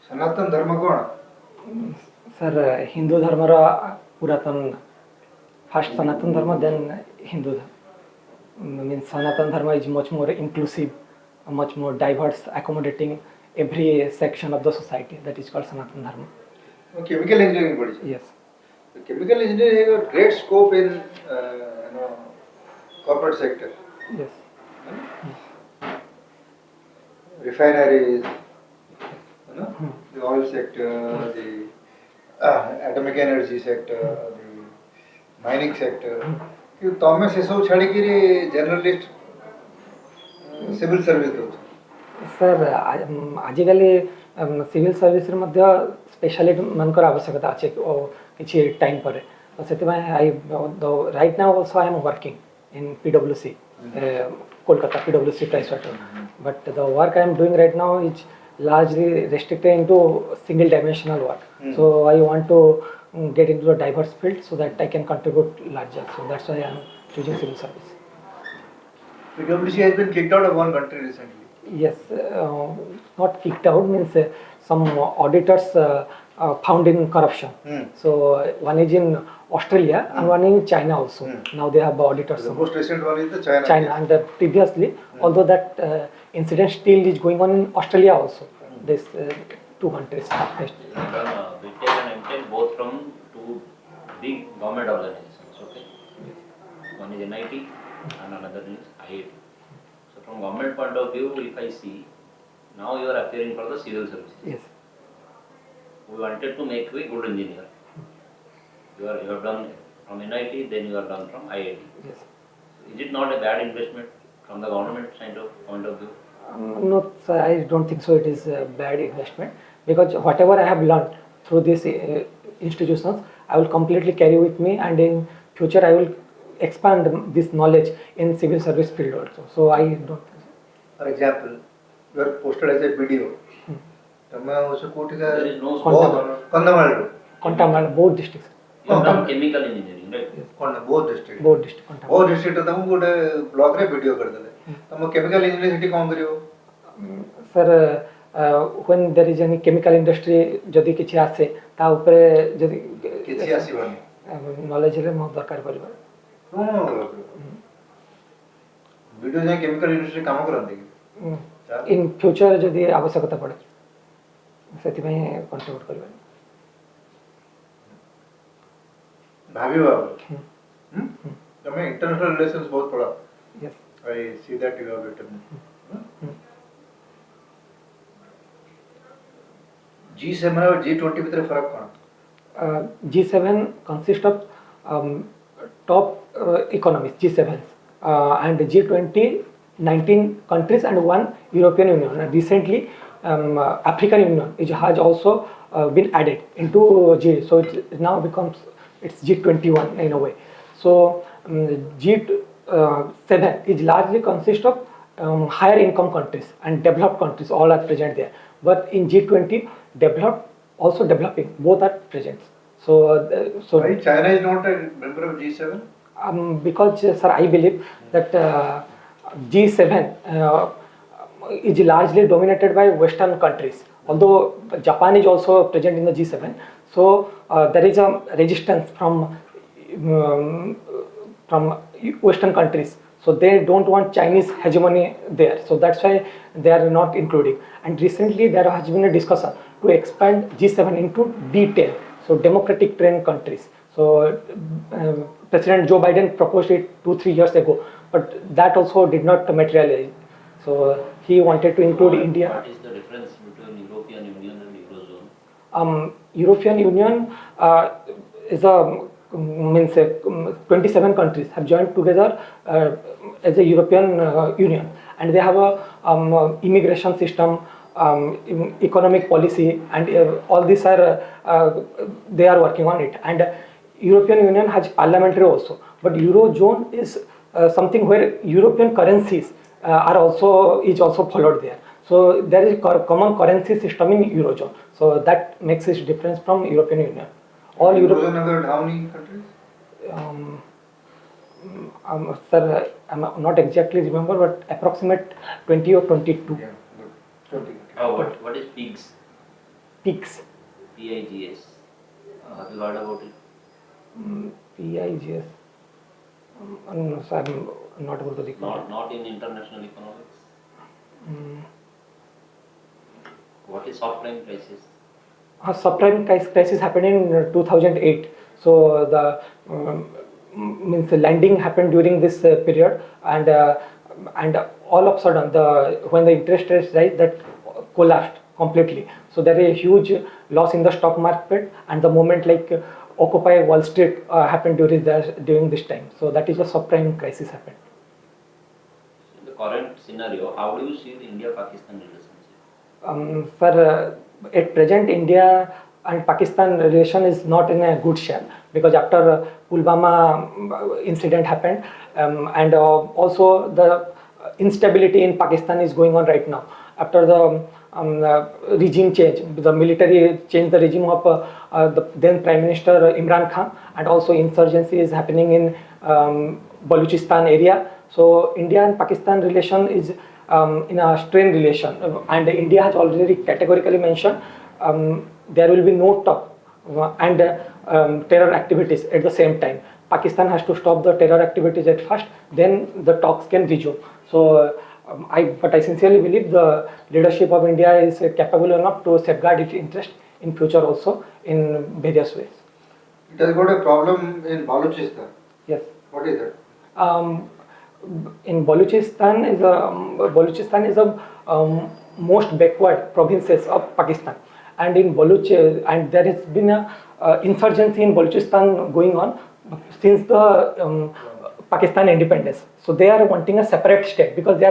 सनातन धर्म कौन सर हिंदू धर्मर पुरातन first Sanatan Dharma then Hindu means Sanatana Dharma is much more inclusive, much more diverse, accommodating every section of the society. That is called Sanatana Dharma. Chemical engineering पढ़ी. Yes. So chemical engineering has a great scope in corporate sector. Yes. Refineries, the oil sector, the atomic energy sector, the mining sector. कि तमें से सब छाड़ी कि journalist civil service दो sir आजिकल civil service मध्य स्पेशलिस्ट मानकर आवश्यकता अच्छे किसी टाइम पर तो से I right now also I am working in PwC Kolkata PwC Price Water but the work I am doing right now is largely restricted into single dimensional work. So I want to get into a diverse field so that I can contribute larger. So that's why I am choosing civil service. PwC has been kicked out of one country recently. Yes, not kicked out means some auditors found in corruption. So one is in Australia and one in China also. Now they have auditors. The most recent one is the China. China and previously, although that incident still is going on in Australia also. This two countries. BTech and MTech both from two big government organizations. Okay. One is NIT and another is IIT. So from government point of view, if I see, now you are appearing for the civil services. Yes. We wanted to make you a good engineer. You have done from NIT, then you are done from IIT. Yes. Is it not a bad investment from the government point of view? No, sir, I don't think so. It is a bad investment because whatever I have learned through these institutions, I will completely carry with me, and in future I will expand this knowledge in civil service field also. So I don't. For example, you are posted as a BDO. तमें उसे कोटी का There is no Kandhamal both districts. You have done chemical engineering, right? Yes. कौन both district Both district. Both district तमु गोटे block रे video कर देले तम केमिकल इंजीनियरिंग सेठी कोन करियो Sir, when there is any chemical industry जदि किछि आसे ता ऊपर जदि किछि आसीबनी नॉलेज रे mo दरकार परिबा वीडियो जे केमिकल इंडस्ट्री काम करंती इन फ्यूचर जदि आवश्यकता पड़े सेति में कंट्रीब्यूट करबा भाभी बाबू तमें इंटरनेशनल रिलेशंस बहुत पढ़ा Yes. I see that you have written. G7 और G20 भीतर फरक कौन G7 consists of top economies, G7s, and G20, 19 countries and one European Union. And recently, African Union has also been added into G, so it now becomes it's G21 in a way. So G7 is largely consist of higher income countries and developed countries. All are present there. But in G20, developed also developing both are present. So why China is not a member of G7? Because sir, I believe that G7 is largely dominated by Western countries. Although Japan is also present in the G7, so there is a resistance from Western countries. So they don't want Chinese hegemony there. So that's why they are not including. And recently there has been a discussion to expand G7 into D10. So democratic trained countries. So President Joe Biden proposed it 2-3 years ago, but that also did not materialize. So he wanted to include India. What is the difference between European Union and Eurozone? European Union is a means 27 countries have joined together as a European Union, and they have a immigration system, economic policy, and all these are they are working on it. And European Union has parliamentary also, but Eurozone is something where European currencies are also followed there. So there is common currency system in Eurozone. So that makes it different from European Union. All Eurozone have how many countries? Sir, I'm not exactly remember, but approximate 20 or 22. Yeah, good. 20. What is PIGS? PIGS. PIGS. Have you heard about it? PIGS. No, sir, I'm not able to recall. Not in international economics. Mm. What is subprime crisis? Subprime crisis happened in 2008. So the means the lending happened during this period, and all of a sudden when the interest rates rise, that collapsed completely. So there is a huge loss in the stock market, and the moment like Occupy Wall Street happened during this time. So that is a subprime crisis happened. In the current scenario, how do you see the India-Pakistan relationship? Sir, at present, India and Pakistan relation is not in a good shape, because after Pulwama incident happened, and also the instability in Pakistan is going on right now. After the regime change, the military changed the regime of the then Prime Minister Imran Khan, and also insurgency is happening in Balochistan area. So India and Pakistan relation is in a strained relation, and India has already categorically mentioned there will be no talk and terror activities at the same time. Pakistan has to stop the terror activities at first, then the talks can resume. So but I sincerely believe the leadership of India is capable enough to safeguard its interest in future also in various ways. It has got a problem in Balochistan. Yes. What is that? In Balochistan is a most backward provinces of Pakistan, and in and there has been a insurgency in Balochistan going on since the Pakistan independence. So they are wanting a separate state, because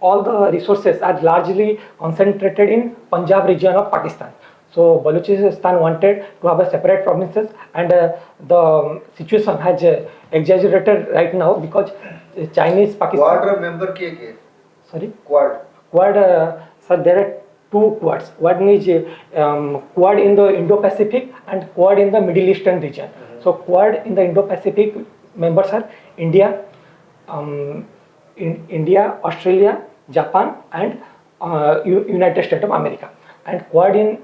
all the resources are largely concentrated in Punjab region of Pakistan. So Balochistan wanted to have a separate provinces, and the situation has exaggerated right now because Chinese Pakistan. Quad member ke? Sorry. Quad. Sir, there are two quads. One is quad in the Indo-Pacific and quad in the Middle Eastern region. So quad in the Indo-Pacific members are India, India, Australia, Japan, and United States of America. And quad in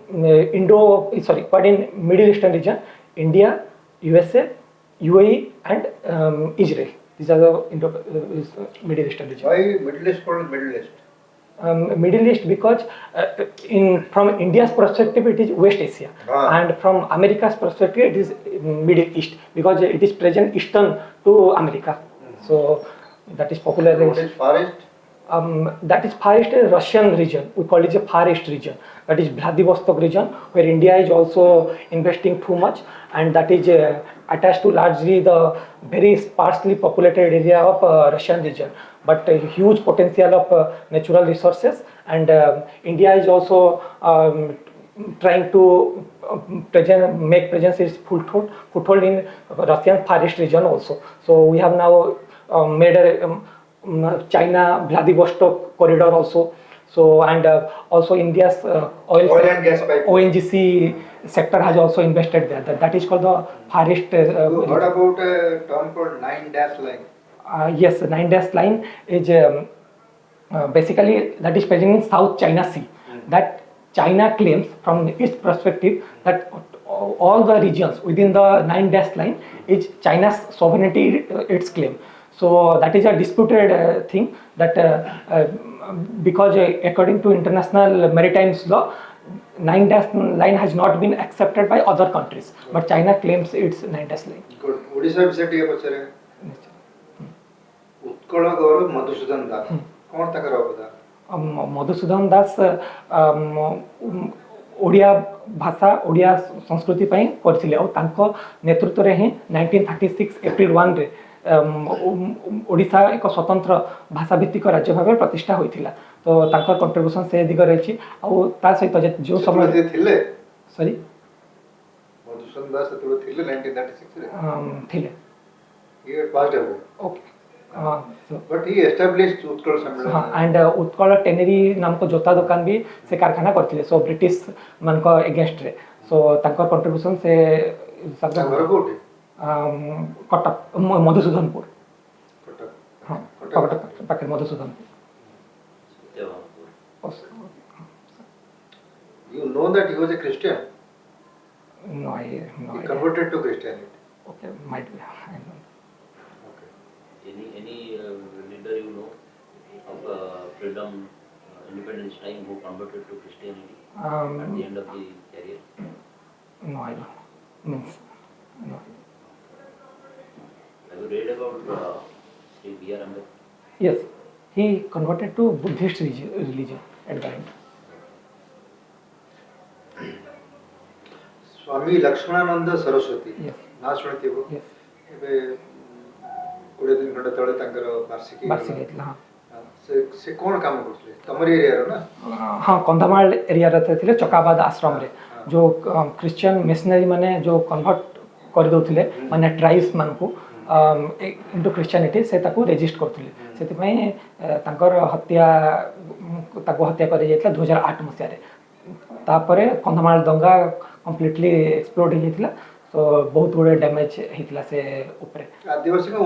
quad in Middle Eastern region, India, USA, UAE, and Israel. These are the Middle Eastern region. Why Middle East called Middle East? Middle East because from India's perspective it is West Asia, and from America's perspective it is Middle East, because it is present eastern to America. So that is popular. What is Far East? That is Far East Russian region. We call it the Far East region. That is Vladivostok region, where India is also investing too much, and that is attached to largely the very sparsely populated area of Russian region, but a huge potential of natural resources, and India is also trying to make presence its foothold in Russian Far East region also. So we have now made a China Vladivostok corridor also. So and also India's oil and gas pipeline. ONGC sector has also invested there. That is called the Far East. You heard about a term called 9-dash line? Yes, the 9-dash line is basically that is present in South China Sea. That China claims from its perspective that all the regions within the 9-dash line is China's sovereignty, its claim. So that is a disputed thing, that because according to international maritime law, 9-dash line has not been accepted by other countries, but China claims its 9-dash line. Good. Odisha विषय टिके पचरे. उत्कल गौरव मधुसूदन दास. कौन तक रहो बता? मधुसूदन दास ओडिया भाषा ओडिया संस्कृति ପାଇଁ କରିଥିଲେ ଆଉ ତାଙ୍କ ନେତୃତ୍ୱରେ ହିଁ 1936 ଏପ୍ରିଲ 1 ରେ ओडिशा एक स्वतंत्र भाषा भित्तिक राज्य भाव प्रतिष्ठा होइथिला. तो तांकर कंट्रीब्यूशन से दिगरे अछि आ ता सहित जो समय थिले. सॉरी मधुसूदन दास तो थिले 1936 रे. थिले. He had passed away. Okay. But he established Utkal सम्मेलन. हां, एंड उत्कल टेनरी नाम को जोता दुकान भी से कारखाना करथिले. सो ब्रिटिश मन को अगेंस्ट रे. सो तांकर कंट्रीब्यूशन से सब घर कोठी. कटक मधुसूदनपुर. कटक. हाँ, कटक पाखे Madhusudanpur. You know that he was a Christian. No, I no He idea. converted to Christianity. Okay, might be. I don't know. Okay. Any leader you know of freedom, independence time who converted to Christianity at the end of the career? No, I don't know. Means no. Have you read about Sri B.R. Ambedkar? Yes, he converted to Buddhist religion at the end. Swami Laxmanananda Saraswati Yes. ना शुणिथिबो Yes. ଏବେ 20 ଦିନ ଖଣ୍ଡେ ତଳେ ତାଙ୍କର ବାର୍ଷିକୀ ବାର୍ଷିକ ଗଲା। ହେଇଥିଲା, ହଁ। ସେ କ'ଣ କାମ କରୁଥିଲେ ତମରି ଏରିଆର ନା? ହଁ, କନ୍ଧମାଳ ଏରିଆରେ ଥିଲେ ଚକାବାଦ ଆଶ୍ରମରେ ଯେଉଁ ଖ୍ରୀଷ୍ଟିଆନ ମିଶନାରୀ ମାନେ ଯେଉଁ କନଭର୍ଟ କରିଦେଉଥିଲେ ମାନେ ଟ୍ରାଇବ୍ସ ମାନଙ୍କୁ ଇଣ୍ଟୁ ଖ୍ରୀଷ୍ଟିଆନିଟି, ସେ ତାକୁ ରେଜିଷ୍ଟ କରୁଥିଲେ। ସେଥିପାଇଁ ତାଙ୍କର ତାକୁ ହତ୍ୟା କରାଯାଇଥିଲା 2008 ମସିହାରେ। ତାପରେ କନ୍ଧମାଳ ଦଙ୍ଗା କମ୍ପ୍ଲିଟଲି ଏକ୍ସପ୍ଲୋଡ୍ ହେଇଯାଇଥିଲା। ତ ବହୁତ ଗୁଡ଼ିଏ ଡ୍ୟାମେଜ୍ ହେଇଥିଲା ସେ ଉପରେ। ଆଦିବାସୀଙ୍କ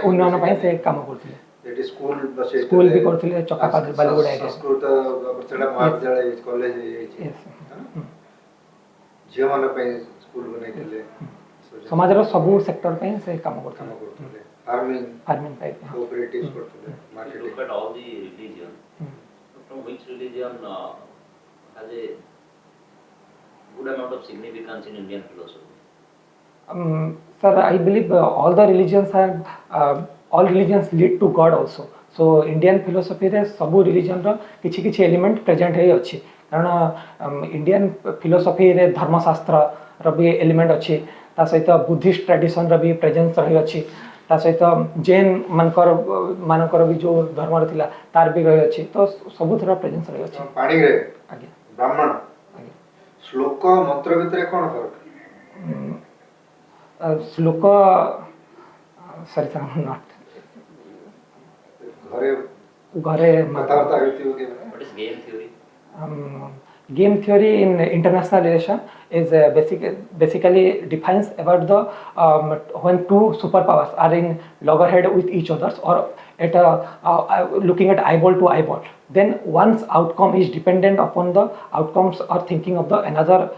ଉନ୍ନୟନ ପାଇଁ ସେ କାମ କରୁଥିଲେ। ଏଠି ସ୍କୁଲ ବି କରୁଥିଲେ ଚକାପାଦ ବାଲିଗୁଡ଼ା ଏରିଆ। ସଂସ୍କୃତ ମହାବିଦ୍ୟାଳୟ କଲେଜ ହେଇଯାଇଛି। ଝିଅମାନଙ୍କ ପାଇଁ ସ୍କୁଲ ବନେଇଥିଲେ। ସମାଜର ସବୁ ସେକ୍ଟର ପାଇଁ ସେ କାମ କରୁଥିଲେ। ଫାର୍ମିଂ ପାଇଁ କୋଅପରେଟିଭ୍ସ କରୁଥିଲେ। If you marketing look at all the religion, from which religion has a good amount of significance in Indian philosophy? Sir, I believe all religions lead to God also. So Indian philosophy रे ସବୁ religion ର କିଛି କିଛି element present ହେଇ ଅଛି। କାରଣ Indian philosophy ରେ ଧର୍ମଶାସ୍ତ୍ର ର ବି element ଅଛି। ତା ସହିତ ବୁଦ୍ଧିଷ୍ଟ ଟ୍ରାଡିସନ ର ବି ପ୍ରେଜେନ୍ସ ରହି ଅଛି। ତା ସହିତ ଜୈନ ମାନଙ୍କର ବି ଯେଉଁ ଧର୍ମର ଥିଲା ତାର ବି ରହି ଅଛି। ତ ସବୁଥିର ପ୍ରେଜେନ୍ସ ରହି ଅଛି। ପାଣିଗ୍ରାହୀ ଆଜ୍ଞା ବ୍ରାହ୍ମଣ ଆଜ୍ଞା। ଶ୍ଲୋକ ମନ୍ତ୍ର ଭିତରେ କ'ଣ ଫରକ? ଶ୍ଲୋକ ସରି ସାର୍ ନଟ୍ ଘରେ କଥାବାର୍ତ୍ତା ହେଇଥିବ କେବେ? What is game theory? Game theory in international relation is basically defines about the when two superpowers are in loggerhead with each others or at looking at eyeball to eyeball, then one's outcome is dependent upon the outcomes or thinking of the another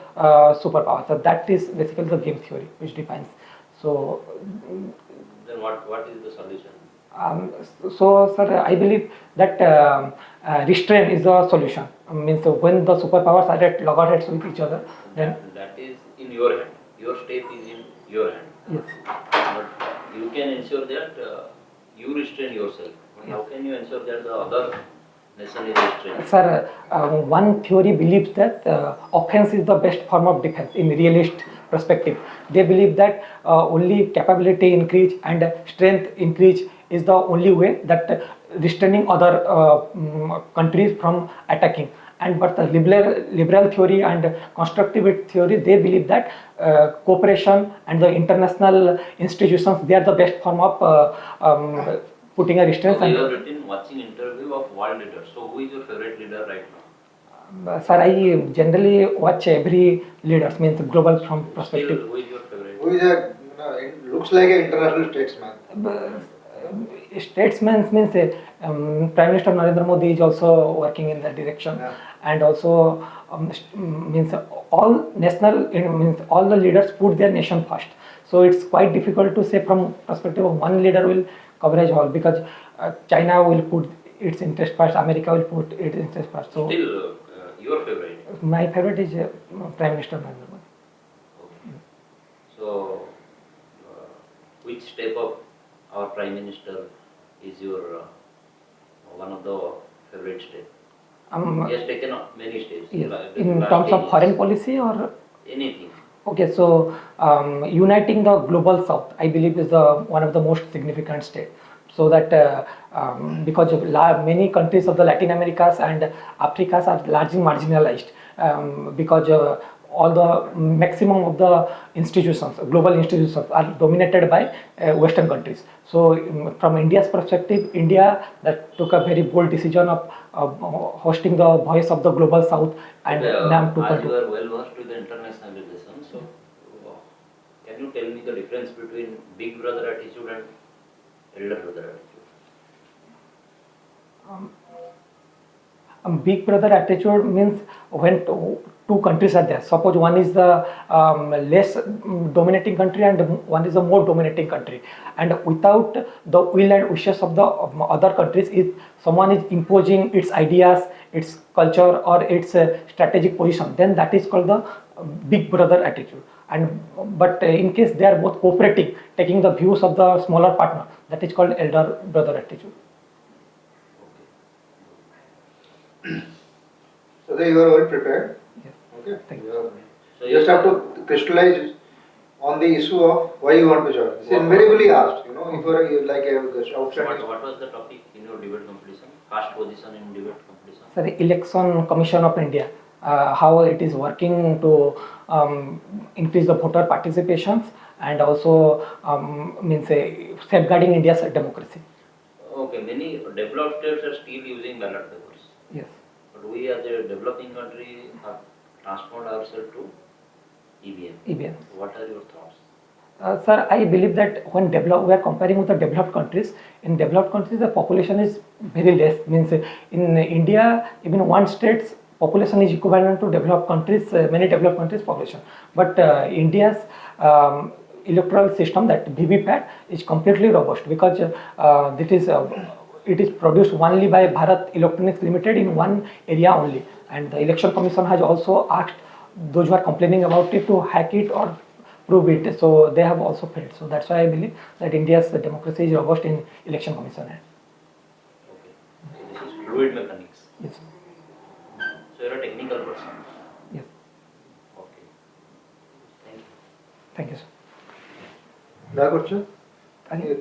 superpower. So that is basically the game theory which defines. So Then what is the solution? So sir, I believe that restraint is the solution. Means when the superpowers are at loggerheads with each other, then That is in your hand. Your step is in your hand. yes. But you can ensure that you restrain yourself. But how can you ensure that the other nation is restrained? Sir, one theory believes that offense is the best form of defense in realist perspective. They believe that only capability increase and strength increase is the only way that restraining other countries from attacking. But the liberal theory and constructivist theory, they believe that cooperation and the international institutions, they are the best form of putting a restraint. So you have written watching interview of world leaders. So who is your favorite leader right now? Sir, I generally watch every leaders, means global from perspective. Still, who is your favorite? Who is it looks like an international statesman. Statesman means Prime Minister Narendra Modi is also working in that direction. Yeah. And also means all all the leaders put their nation first. So it's quite difficult to say from perspective of one leader will coverage all, because China will put its interest first, America will put its interest first. So Still, your favorite? my favorite is Prime Minister Narendra Modi. Okay. So, which step of our Prime Minister is your one of the favorite steps? He has taken many steps. Yes. Like In last terms 10 of years. foreign policy or Anything. okay, so uniting the global south, I believe, is one of the most significant steps. So that because of many countries of the Latin Americas and Africas are largely marginalized, because all the maximum of the institutions, global institutions, are dominated by Western countries. So from India's perspective, India that took a very bold decision of hosting the voice of the global south, and NAM As you 2.2. are well versed with the international relations, so can you tell me the difference between big brother attitude and elder brother attitude? Big brother attitude means when two countries are there. Suppose one is the less dominating country and one is the more dominating country, and without the will and wishes of the other countries, if someone is imposing its ideas, its culture or its strategic position, then that is called the big brother attitude. And but in case they are both cooperating, taking the views of the smaller partner, that is called elder brother attitude. So that you are well prepared. Yes. Okay. Thank You are- So you just have to crystallize on the issue of why you want to join. It's invariably asked, if you are like a outstanding. What was the topic in your debate competition? First position in debate competition? So the Election Commission of India, how it is working to increase the voter participations and also safeguarding India's democracy. Okay, many developed states are still using ballot papers. Yes. But we as a developing country have transformed ourselves to EVM. EVM. What are your thoughts? Sir, I believe that when we are comparing with the developed countries, in developed countries the population is very less. Means in India, even one state's population is equivalent to developed countries, many developed countries' population. But India's electoral system, that VVPAT, is completely robust because it is produced only by Bharat Electronics Limited in one area only, and the Election Commission has also asked those who are complaining about it to hack it or prove it. So they have also failed. So that's why I believe that India's democracy is robust in Election Commission. Okay. So this is fluid mechanics. Yes. So you're a technical person. Yes. Okay. Thank you. Thank you, sir. Nagurchu? Any-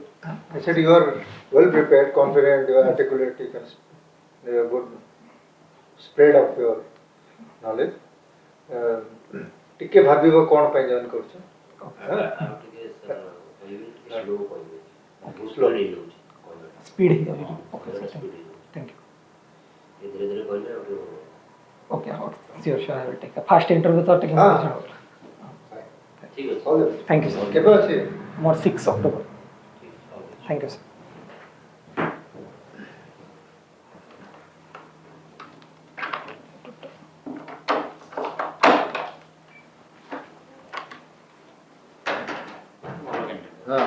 I said you are well prepared, confident, you are articulate, you can have a good spread of your knowledge. ଟିକେ ଭାବିବ କ'ଣ ପାଇଁ join କରୁଛ? ଆଉ ଟିକେ slow କହିବେ। ବହୁତ Slow. Slow ହେଇଯାଉଛି କହିବାଟା। Speed here. Okay, କହିବାଟା sir. ସ୍ପିଡ୍ ହେଇଯାଉଛି। Thank you. ଟିକେ ଧୀରେ ଧୀରେ କହିଲେ ଆଉ Okay, sure, I will take a first interview without taking Ah. position. ଠିକ୍ ଅଛି। All the best. Thank you, sir. କେବେ ଅଛି? More 6 October. ଠିକ୍ ଅଛି। Thank you, sir. ଭଲ candidate। ହଁ।